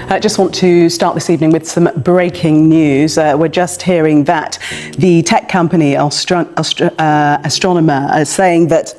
I just want to start this evening with some breaking news. We're just hearing that the tech company Astronomer is saying that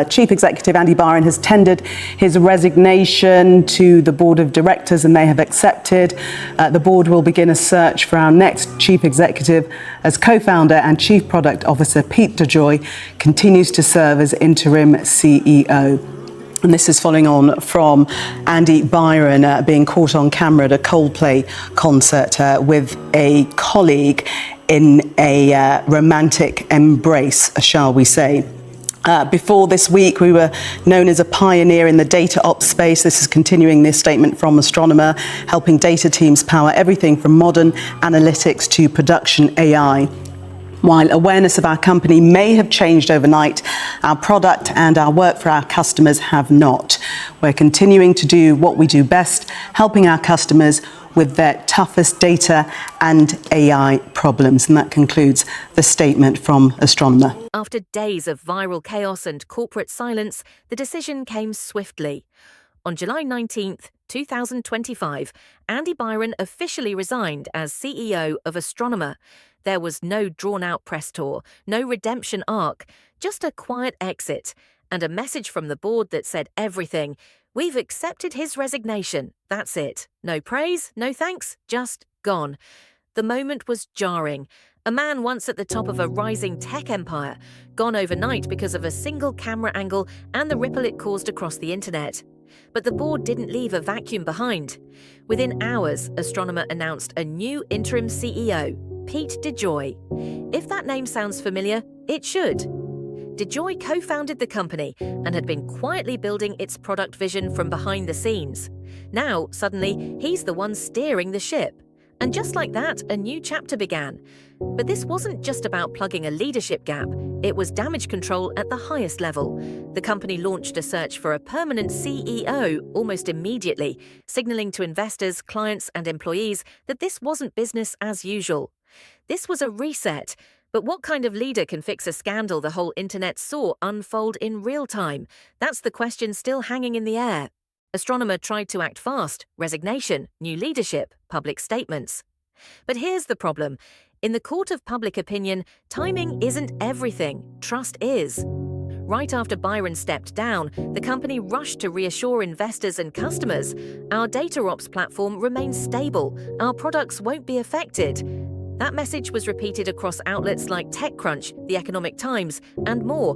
Chief Executive Andy Byron has tendered his resignation to the board of directors and they have accepted. The board will begin a search for our next chief executive as co-founder and chief product officer Pete DeJoy continues to serve as interim CEO. And this is following on from Andy Byron being caught on camera at a Coldplay concert with a colleague in a romantic embrace, shall we say. Before this week, we were known as a pioneer in the data ops space. This is continuing this statement from Astronomer, helping data teams power everything from modern analytics to production AI. While awareness of our company may have changed overnight, our product and our work for our customers have not. We're continuing to do what we do best, helping our customers with their toughest data and AI problems. And that concludes the statement from Astronomer. After days of viral chaos and corporate silence, the decision came swiftly. On July 19th, 2025, Andy Byron officially resigned as CEO of Astronomer. There was no drawn-out press tour, no redemption arc, just a quiet exit, and a message from the board that said everything. We've accepted his resignation. That's it. No praise, no thanks, just gone. The moment was jarring. A man once at the top of a rising tech empire, gone overnight because of a single camera angle and the ripple it caused across the internet. But the board didn't leave a vacuum behind. Within hours, Astronomer announced a new interim CEO, Pete DeJoy. If that name sounds familiar, it should. DeJoy co-founded the company and had been quietly building its product vision from behind the scenes. Now, suddenly, he's the one steering the ship. And just like that, a new chapter began. But this wasn't just about plugging a leadership gap. It was damage control at the highest level. The company launched a search for a permanent CEO almost immediately, signaling to investors, clients, and employees that this wasn't business as usual. This was a reset. But what kind of leader can fix a scandal the whole internet saw unfold in real time? That's the question still hanging in the air. Astronomer tried to act fast: resignation, new leadership, public statements. But here's the problem. In the court of public opinion, timing isn't everything. Trust is. Right after Byron stepped down, the company rushed to reassure investors and customers. Our data ops platform remains stable. Our products won't be affected. That message was repeated across outlets like TechCrunch, The Economic Times, and more.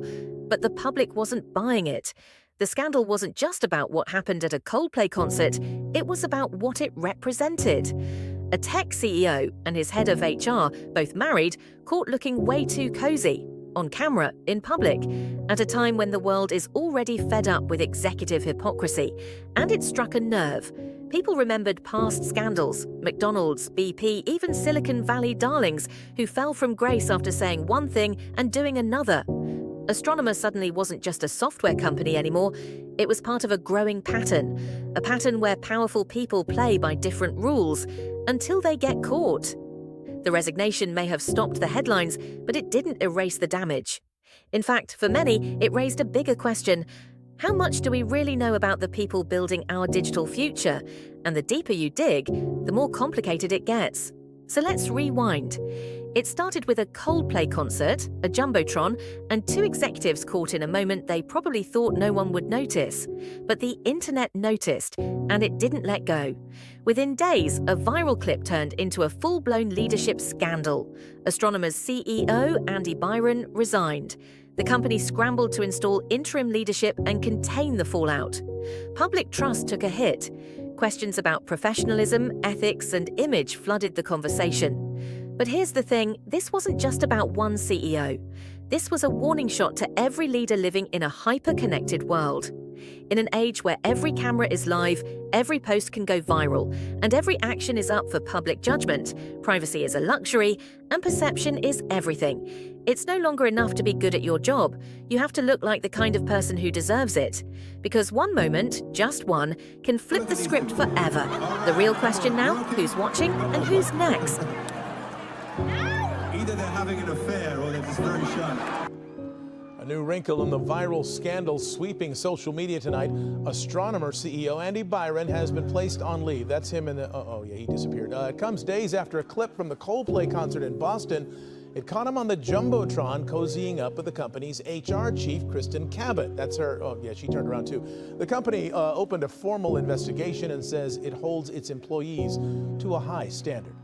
But the public wasn't buying it. The scandal wasn't just about what happened at a Coldplay concert, it was about what it represented. A tech CEO and his head of HR, both married, caught looking way too cozy, on camera, in public, at a time when the world is already fed up with executive hypocrisy. And it struck a nerve. People remembered past scandals, McDonald's, BP, even Silicon Valley darlings who fell from grace after saying one thing and doing another. Astronomer suddenly wasn't just a software company anymore, it was part of a growing pattern. A pattern where powerful people play by different rules until they get caught. The resignation may have stopped the headlines, but it didn't erase the damage. In fact, for many, it raised a bigger question. How much do we really know about the people building our digital future? And the deeper you dig, the more complicated it gets. So let's rewind. It started with a Coldplay concert, a jumbotron, and two executives caught in a moment they probably thought no one would notice. But the internet noticed, and it didn't let go. Within days, a viral clip turned into a full-blown leadership scandal. Astronomer's CEO, Andy Byron, resigned. The company scrambled to install interim leadership and contain the fallout. Public trust took a hit. Questions about professionalism, ethics, and image flooded the conversation. But here's the thing, this wasn't just about one CEO. This was a warning shot to every leader living in a hyper-connected world. In an age where every camera is live, every post can go viral, and every action is up for public judgment, privacy is a luxury, and perception is everything. It's no longer enough to be good at your job. You have to look like the kind of person who deserves it. Because one moment, just one, can flip the script forever. The real question now, who's watching and who's next? Either they're having an affair or they're just very shy. new wrinkle in the viral scandal sweeping social media tonight. Astronomer CEO Byron has been placed on leave. That's him in the, he disappeared. It comes days after a clip from the Coldplay concert in Boston. It caught him on the jumbotron cozying up with the company's HR chief, Kristen Cabot. That's her, she turned around too. The company opened a formal investigation and says it holds its employees to a high standard.